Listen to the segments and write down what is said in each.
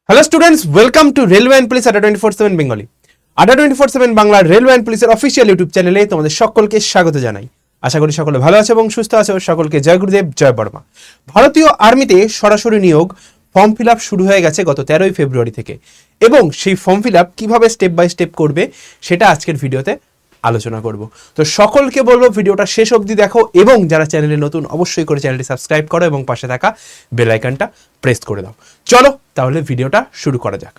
Hello students, welcome to railway and police আড্ডা 24/7 Bengali. আড্ডা 24/7 বাংলার রেলওয়ে অ্যান্ড পুলিশের অফিসিয়াল ইউটিউব চ্যানেলে তোমাদের সকলকে স্বাগত জানাই। আশা করি সকলে ভালো আছে এবং সুস্থ আছে। সকলকে জয় গুরুদেব, জয় বর্মা। ভারতীয় আর্মিতে সরাসরি নিয়োগ ফর্ম ফিল আপ শুরু হয়ে গেছে গত 13ই ফেব্রুয়ারি থেকে, এবং সেই ফর্ম ফিল আপ কীভাবে স্টেপ বাই স্টেপ করবে সেটা আজকের ভিডিওতে আলোচনা করব। তো সকলকে বলবো ভিডিওটা শেষ অবধি দেখো, এবং যারা চ্যানেলে নতুন অবশ্যই করে চ্যানেলটি সাবস্ক্রাইব করো এবং পাশে থাকা বেল আইকনটা প্রেস করে দাও। চলো তাহলে ভিডিওটা শুরু করা যাক।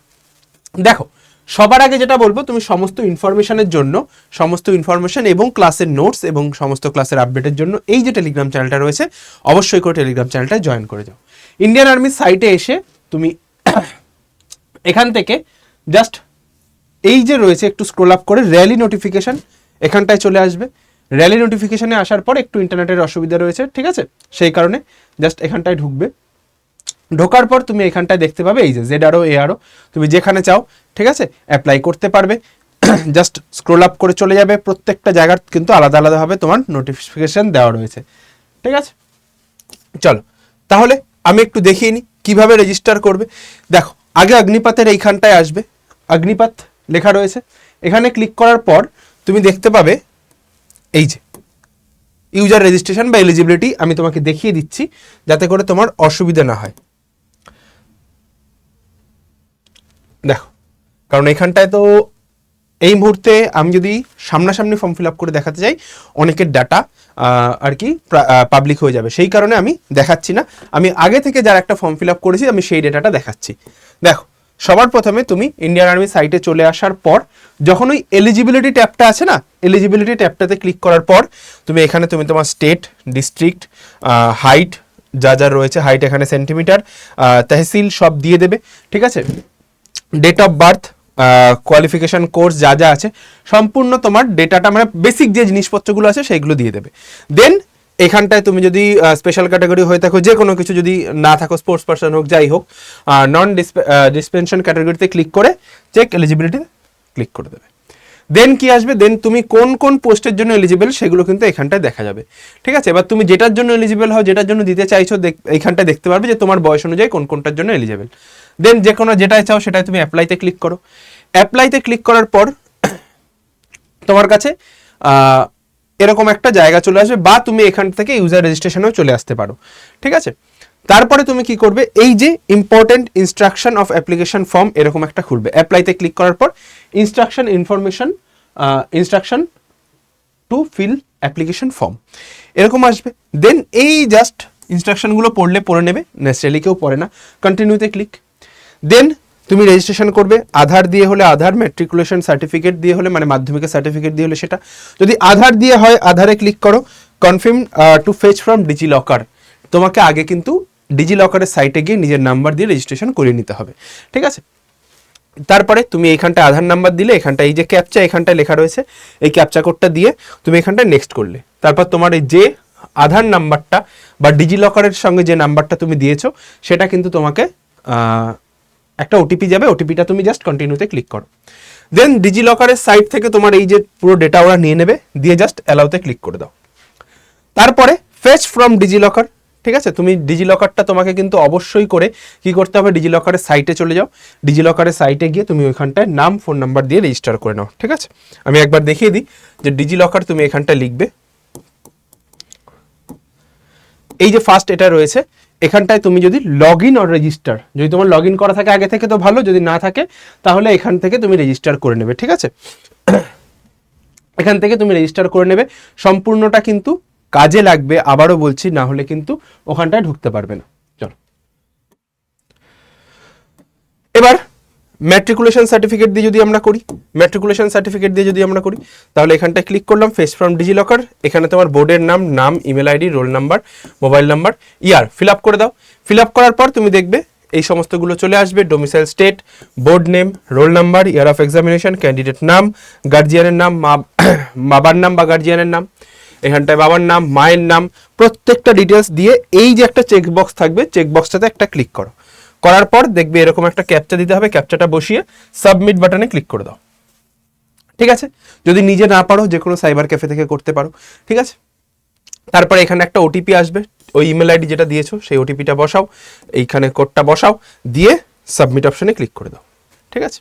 দেখো, সবার আগে যেটা বলবো, তুমি সমস্ত ইনফরমেশনের জন্য, সমস্ত ইনফরমেশন এবং ক্লাসের নোটস এবং সমস্ত ক্লাসের আপডেটের জন্য এই যে টেলিগ্রাম চ্যানেলটা রয়েছে, অবশ্যই করে টেলিগ্রাম চ্যানেলটা জয়েন করে যাও। ইন্ডিয়ান আর্মির সাইটে এসে তুমি এখান থেকে জাস্ট এই যে রয়েছে একটু স্ক্রোল আপ করে র্যালি নোটিফিকেশন এখানটায় চলে আসবে। র্যালি নোটিফিকেশনে আসার পর একটু ইন্টারনেটের অসুবিধা রয়েছে, ঠিক আছে, সেই কারণে জাস্ট এখানটায় ঢুকবে। ঢোকার পর তুমি এখানটায় দেখতে পাবে এই যে ZRO ARO, তুমি যেখানে চাও, ঠিক আছে, অ্যাপ্লাই করতে পারবে। জাস্ট স্ক্রোল আপ করে চলে যাবে। প্রত্যেকটা জায়গার কিন্তু আলাদা আলাদাভাবে তোমার নোটিফিকেশন দেওয়া রয়েছে, ঠিক আছে। চলো তাহলে আমি একটু দেখিয়ে নিই কীভাবে রেজিস্টার করবে। দেখো, আগে অগ্নিপাতের এইখানটায় আসবে, অগ্নিপাত লেখা রয়েছে, এখানে ক্লিক করার পর তুমি দেখতে পাবে এই যে ইউজার রেজিস্ট্রেশন বা এলিজিবিলিটি। আমি তোমাকে দেখিয়ে দিচ্ছি যাতে করে তোমার অসুবিধা না হয়। দেখো, কারণ এখানটায় তো এই মুহূর্তে আমি যদি সামনাসামনি ফর্ম ফিল আপ করে দেখাতে যাই, অনেকের ডাটা আর কি পাবলিক হয়ে যাবে, সেই কারণে আমি দেখাচ্ছি না। আমি আগে থেকে যারা একটা ফর্ম ফিল আপ করেছি আমি সেই ডেটাটা দেখাচ্ছি। দেখো, সবার প্রথমে তুমি ইন্ডিয়ান আর্মি সাইটে চলে আসার পর যখন ওই এলিজিবিলিটি ট্যাবটা আছে না, এলিজিবিলিটি ট্যাবটাতে ক্লিক করার পর তুমি এখানে তোমার স্টেট, ডিস্ট্রিক্ট, হাইট যা যা রয়েছে, হাইট এখানে সেন্টিমিটার, তহসিল সব দিয়ে দেবে, ঠিক আছে। Date of birth, qualification, course যা যা আছে সম্পূর্ণ তোমার ডেটাটা, মানে বেসিক যে জিনিসপত্রগুলো আছে সেইগুলো দিয়ে দেবে। দেন এখানটায় তুমি যদি স্পেশাল ক্যাটাগরি হয়ে থাকো, যে কোনো কিছু যদি না থাকো, স্পোর্টস পার্সন হোক, যাই হোক, নন ডিসপেনশন ক্যাটাগরিতে ক্লিক করে চেক এলিজিবিলিটি ক্লিক করে দেবে। দেন কি আসবে, দেন তুমি কোন কোন পোস্টের জন্য এলিজিবল সেগুলো কিন্তু এখানটায় দেখা যাবে, ঠিক আছে। এবার তুমি যেটার জন্য এলিজিবল হও, যেটার জন্য দিতে চাইছো, এইখানটায় দেখতে পারবে যে তোমার বয়স অনুযায়ী কোন কোনটার জন্য এলিজিবল। দেন যে কোনো যেটাই চাও সেটাই তুমি অ্যাপ্লাইতে ক্লিক করো। অ্যাপ্লাইতে ক্লিক করার পর তোমার কাছে এরকম একটা জায়গা চলে আসবে, বা তুমি এখান থেকে ইউজার রেজিস্ট্রেশনেও চলে আসতে পারো, ঠিক আছে। তারপরে তুমি কি করবে, এই যে important instruction of application form এরকম একটা খুলবে। অ্যাপ্লাইতে ক্লিক করার পর instruction information, instruction to feel application form এরকম আসবে। দেন এই জাস্ট ইনস্ট্রাকশনগুলো পড়ে নেবে, নেচারালি কেউ পড়ে না, কন্টিনিউতে ক্লিক। দেন তুমি রেজিস্ট্রেশন করবে। আধার দিয়ে হলে আধার, ম্যাট্রিকুলেশন সার্টিফিকেট দিয়ে হলে, মানে মাধ্যমিকের সার্টিফিকেট দিয়ে হলে সেটা। যদি আধার দিয়ে হয় আধারে ক্লিক করো। Confirm to fetch from DigiLocker, তোমাকে আগে কিন্তু ডিজি লকারের সাইটে গিয়ে নিজের নাম্বার দিয়ে রেজিস্ট্রেশন করিয়ে নিতে হবে, ঠিক আছে। তারপরে তুমি এইখানটা আধার নাম্বার দিলে, এখানটা এই যে ক্যাপচা এখানটায় লেখা রয়েছে, এই ক্যাপচা কোডটা দিয়ে তুমি এখানটায় নেক্সট করলে। তারপর তোমার এই যে আধার নাম্বারটা বা ডিজি লকারের সঙ্গে যে নাম্বারটা তুমি দিয়েছো সেটা কিন্তু তোমাকে একটা ওটিপি যাবে, ওটিপিটা তুমি জাস্ট কন্টিনিউতে ক্লিক করো। দেন ডিজি লকারের সাইট থেকে তোমার এই যে পুরো ডেটা ওরা নিয়ে নেবে, দিয়ে জাস্ট অ্যালাউতে ক্লিক করে দাও। তারপরে ফেচ ফ্রম ডিজি লকার, ঠিক আছে। তুমি ডিজি লকারটা তোমাকে কিন্তু অবশ্যই করে কি করতে হবে, ডিজি লকারের সাইটে চলে যাও। ডিজি লকারের সাইটে গিয়ে তুমি ওইখানটায় নাম, ফোন নাম্বার দিয়ে রেজিস্টার করে নাও, ঠিক আছে। আমি একবার দেখিয়ে দিই যে ডিজি লকার তুমি এখানটায় লিখবে, এই যে ফার্স্ট এটা রয়েছে, এখানটায় তুমি যদি লগ ইন অর রেজিস্টার, যদি তোমার লগ ইন করা থাকে আগে থেকে তো ভালো, যদি না থাকে তাহলে এখান থেকে তুমি রেজিস্টার করে নেবে, ঠিক আছে। এখান থেকে তুমি রেজিস্টার করে নেবে, সম্পূর্ণটা কিন্তু কাজে লাগবে, আবারও বলছি, না হলে কিন্তু ওখানটায় ঢুকতে পারবে না। চলো এবার ম্যাট্রিকুলেশন সার্টিফিকেট দিয়ে যদি আমরা করি, তাহলে এখানটায় ক্লিক করলাম, ফেচ ফ্রম ডিজি লকার। এখানে তোমার বোর্ডের নাম, email ID, roll number, mobile number, year fill up করে দাও। ফিল আপ করার পর তুমি দেখবে এই সমস্তগুলো চলে আসবে। Domicile state, board name, roll number, year of examination, candidate নাম, গার্জিয়ানের নাম, বাবার নাম বা গার্জিয়ানের নাম, এখানটায় বাবার নাম, মায়ের নাম, প্রত্যেকটা ডিটেলস দিয়ে এই যে একটা চেকবক্স থাকবে, চেকবক্সটাতে একটা ক্লিক করো। করার পর দেখবে এরকম একটা ক্যাপচা দিতে হবে, ক্যাপচাটা বসিয়ে সাবমিট বাটনে ক্লিক করে দাও, ঠিক আছে। যদি নিজে না পারো যে কোনো সাইবার ক্যাফে থেকে করতে পারো, ঠিক আছে। তারপরে এখানে একটা ওটিপি আসবে, ওই ইমেল আইডি যেটা দিয়েছো সেই ওটিপিটা বসাও, এইখানে কোডটা বসাও, দিয়ে সাবমিট অপশনে ক্লিক করে দাও, ঠিক আছে।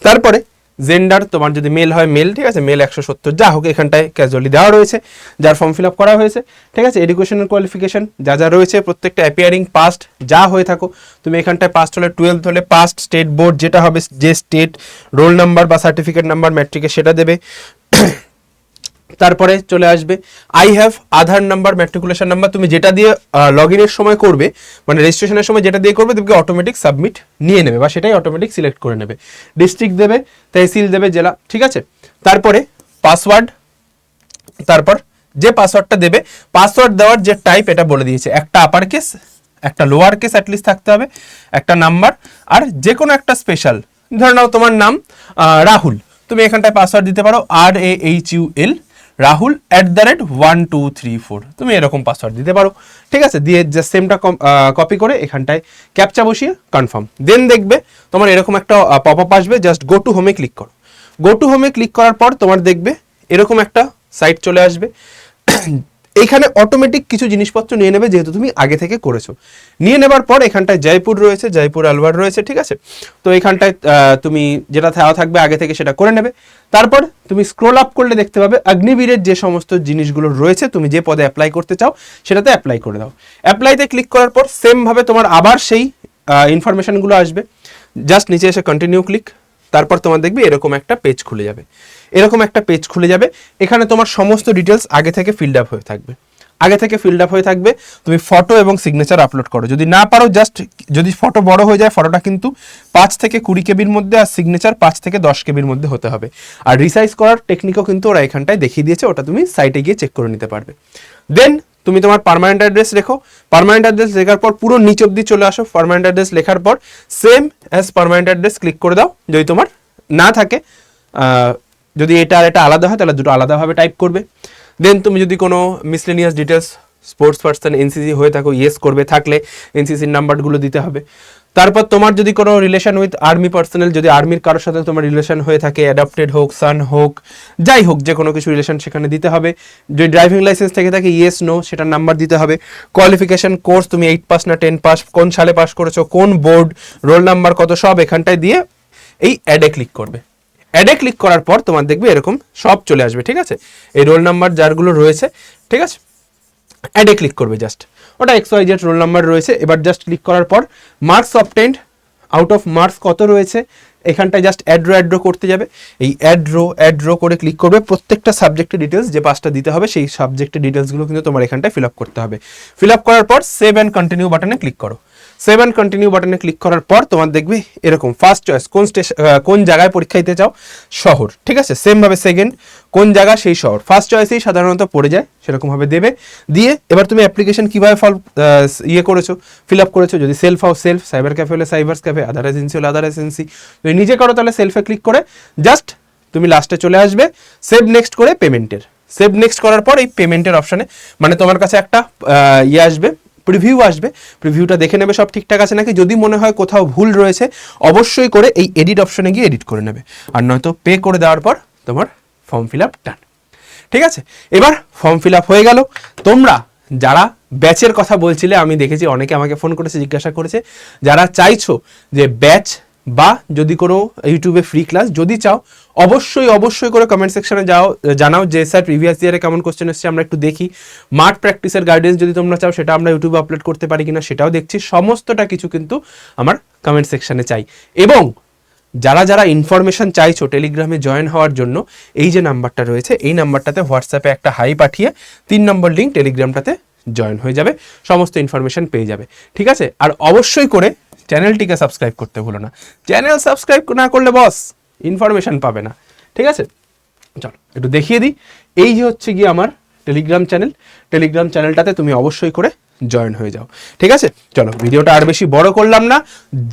তারপরে জেন্ডার তোমার যদি মেল হয় মেল, ঠিক আছে, মেল 170 যা হোক এখানটায় ক্যাজুয়ালি দেওয়া রয়েছে যার ফর্ম ফিল আপ করা হয়েছে, ঠিক আছে। এডুকেশনাল কোয়ালিফিকেশন যা যা রয়েছে প্রত্যেকটা অ্যাপিয়ারিং পাস্ট যা হয়ে থাকো তুমি এখানটায় পাস্ট হলে 12th হলে পাস্ট, স্টেট বোর্ড যেটা হবে যে স্টেট, রোল নাম্বার বা সার্টিফিকেট নাম্বার ম্যাট্রিকে সেটা দেবে। তারপরে চলে আসবে I have, Aadhaar number, matriculation number, তুমি যেটা দিয়ে লগ ইনের সময় করবে মানে রেজিস্ট্রেশনের সময় যেটা দিয়ে করবে তুমি অটোমেটিক সাবমিট নিয়ে নেবে বা সেটাই অটোমেটিক সিলেক্ট করে নেবে। ডিস্ট্রিক্ট দেবে, তহসিল দেবে, জেলা, ঠিক আছে। তারপরে পাসওয়ার্ড, তারপর যে পাসওয়ার্ডটা দেবে পাসওয়ার্ড দেওয়ার যে টাইপ এটা বলে দিয়েছে, একটা আপার কেস, একটা লোয়ার কেস অ্যাটলিস্ট থাকতে হবে, একটা নাম্বার আর যে কোনো একটা স্পেশাল, ধরে নাও তোমার নাম রাহুল, তুমি এখানটায় পাসওয়ার্ড দিতে পারো RAHUL রাহুল @1234, তুমি এরকম পাসওয়ার্ড দিতে পারো, ঠিক আছে। দিয়ে জাস্ট সেমটা কপি করে এখানটায় ক্যাপচা বসিয়ে কনফার্ম, দেন দেখবে তোমার এরকম একটা পপ আপ আসবে, জাস্ট গো টু হোমে ক্লিক করো। গো টু হোমে ক্লিক করার পর তোমার দেখবে এরকম একটা সাইট চলে আসবে। এইখানে অটোমেটিক কিছু জিনিসপত্র নিয়ে নেবে যেহেতু তুমি আগে থেকে করেছো। নিয়ে নেবার পর এখানটায় জয়পুর রয়েছে, জয়পুর আলওয়ার রয়েছে, ঠিক আছে। তো এখানটায় তুমি যেটা থাকবে আগে থেকে সেটা করে নেবে। তারপর তুমি স্ক্রোল আপ করলে দেখতে পাবে অগ্নিবীরের যে সমস্ত জিনিসগুলো রয়েছে তুমি যে পদে অ্যাপ্লাই করতে চাও সেটাতে অ্যাপ্লাই করে দাও। অ্যাপ্লাইতে ক্লিক করার পর সেমভাবে তোমার আবার সেই ইনফরমেশনগুলো আসবে, জাস্ট নিচে এসে কন্টিনিউ ক্লিক, তারপর তোমার দেখবে এরকম একটা পেজ খুলে যাবে। এরকম একটা পেজ খুলে যাবে, এখানে তোমার সমস্ত ডিটেলস আগে থেকে ফিল্ড আপ হয়ে থাকবে। আগে থেকে ফিল্ড আপ হয়ে থাকবে, তুমি ফটো এবং সিগনেচার আপলোড করো, যদি না পারো জাস্ট যদি ফটো বড় হয়ে যায় ফটোটা কিন্তু 5 থেকে 20 কেবির মধ্যে আর সিগনেচার 5 থেকে 10 কেবির মধ্যে হতে হবে। আর রিসাইজ করার টেকনিকও কিন্তু ওরা এখানটায় দেখিয়ে দিয়েছে, ওটা তুমি সাইটে গিয়ে চেক করে নিতে পারবে। দেন তুমি তোমার পার্মানেন্ট অ্যাড্রেস লেখো, পার্মানেন্ট অ্যাড্রেস লেখার পর পুরো নিচ অব্দি চলে আসো, পার্মানেন্ট অ্যাড্রেস লেখার পর same as permanent address click করে দাও। যদি তোমার না থাকে, যদি এটা আর এটা আলাদা হয় তাহলে দুটো আলাদাভাবে টাইপ করবে। দেন তুমি যদি কোনো miscellaneous details sports person NCC হয়ে থাকো ইয়েস করবে, থাকলে এনসিসির নাম্বারগুলো দিতে হবে। তারপর তোমার যদি কোনো রিলেশন উইথ আর্মি পার্সোনাল, যদি আর্মির কারোর সাথে তোমার রিলেশন হয়ে থাকে, অ্যাডপ্টেড হোক, সান হোক, যাই হোক যে কোনো কিছু রিলেশন সেখানে দিতে হবে। যদি ড্রাইভিং লাইসেন্স থেকে থাকে ইয়েস নো সেটার নাম্বার দিতে হবে। কোয়ালিফিকেশন কোর্স তুমি 8 পাস না 10 পাস, কোন সালে পাস করেছো, কোন বোর্ড, রোল নাম্বার কত, সব এখানটায় দিয়ে এই অ্যাডে ক্লিক করবে। অ্যাডে ক্লিক করার পর তোমার দেখবে এরকম সব চলে আসবে, ঠিক আছে। এই রোল নাম্বার যারগুলো রয়েছে, ঠিক আছে, অ্যাডে ক্লিক করবে, জাস্ট ওটা XYZ রোল নাম্বার রয়েছে। এবার জাস্ট ক্লিক করার পর marks obtained, out of marks কত রয়েছে এখানটায় জাস্ট অ্যাড্রো করতে যাবে। এই অ্যাড্রো করে ক্লিক করবে, প্রত্যেকটা সাবজেক্টের ডিটেলস যে পাসটা দিতে হবে সেই সাবজেক্টের ডিটেলসগুলো কিন্তু তোমার এখানটায় ফিল আপ করতে হবে। ফিল আপ করার পর সেভ অ্যান্ড কন্টিনিউ বাটনে ক্লিক করো। সেভ অ্যান্ড কন্টিনিউ বাটনে ক্লিক করার পর তোমার দেখবে এরকম ফার্স্ট চয়েস কোন জায়গায় পরীক্ষা দিতে চাও, শহর, ঠিক আছে। সেমভাবে সেকেন্ড কোন জায়গা সেই শহর, ফার্স্ট চয়েসেই সাধারণত পড়ে যায় সেরকমভাবে দেবে। দিয়ে এবার তুমি অ্যাপ্লিকেশন কীভাবে করেছো, ফিল আপ করেছো, যদি সেলফ হাও সেলফ, সাইবার ক্যাফে হলে সাইবার ক্যাফে, আদার এজেন্সি হলে আদার এজেন্সি, যদি নিজে করো তাহলে সেলফে ক্লিক করে জাস্ট তুমি লাস্টে চলে আসবে সেভ নেক্সট করে পেমেন্টের। সেভ নেক্সট করার পর এই পেমেন্টের অপশানে মানে তোমার কাছে একটা আসবে, প্রিভিউ আসবে, প্রিভিউটা দেখে নেবে সব ঠিকঠাক আছে নাকি। যদি মনে হয় কোথাও ভুল রয়েছে অবশ্যই করে এই এডিট অপশনে গিয়ে এডিট করে নেবে, আর নয়তো পে করে দেওয়ার পর তোমার ফর্ম ফিল আপ ডান, ঠিক আছে। এবার ফর্ম ফিল আপ হয়ে গেল। তোমরা যারা ব্যাচের কথা বলছিলে, আমি দেখেছি অনেকে আমাকে ফোন করেছে, জিজ্ঞাসা করেছে, যারা চাইছো যে ব্যাচ বা যদি কোনো ইউটিউবে ফ্রি ক্লাস যদি চাও অবশ্যই করে কমেন্ট সেকশনে জানাও যে স্যার প্রিভিয়াস ইয়ারে কেমন কোশ্চেন এসেছে আমরা একটু দেখি। মাঠ প্র্যাকটিসের গাইডেন্স যদি তোমরা চাও সেটা আমরা ইউটিউবে আপলোড করতে পারি কিনা সেটাও দেখছি। সমস্তটা কিছু কিন্তু আমার কমেন্ট সেকশনে চাই। এবং যারা ইনফরমেশন চাইছো টেলিগ্রামে জয়েন হওয়ার জন্য, এই যে নাম্বারটা রয়েছে এই নাম্বারটাতে হোয়াটসঅ্যাপে একটা হাই পাঠিয়ে 3 নম্বর লিঙ্ক টেলিগ্রামটাতে জয়েন হয়ে যাবে, সমস্ত ইনফরমেশন পেয়ে যাবে, ঠিক আছে। আর অবশ্যই করে চ্যানেলটিকে সাবস্ক্রাইব করতে ভুলো না, চ্যানেল সাবস্ক্রাইব না করলে বস ইনফরমেশন পাবে না, ঠিক আছে। চলো একটু দেখিয়ে দিই, এই যে হচ্ছে গিয়ে আমার টেলিগ্রাম চ্যানেলটাতে তুমি অবশ্যই করে জয়েন হয়ে যাও, ঠিক আছে। চলো ভিডিওটা আর বেশি বড় করলাম না,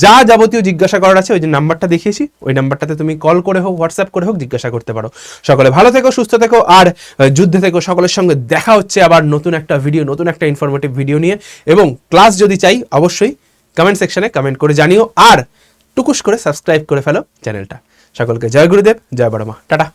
যা যাবতীয় জিজ্ঞাসা করার আছে ওই যে নাম্বারটা দেখিয়েছি ওই নাম্বারটাতে তুমি কল করে হোক হোয়াটসঅ্যাপ করে হোক জিজ্ঞাসা করতে পারো। সকলে ভালো থেকো, সুস্থ থেকো, আর যুদ্ধে থেকো। সকলের সঙ্গে দেখা হচ্ছে আবার নতুন একটা ভিডিও, নতুন একটা ইনফরমেটিভ ভিডিও নিয়ে। এবং ক্লাস যদি চাই অবশ্যই কমেন্ট সেকশনে কমেন্ট করে জানিও, আর টুকুস করে সাবস্ক্রাইব করে ফেলো চ্যানেলটা। সকলকে জয় গুরুদেব, জয় বড় মা, টাটা।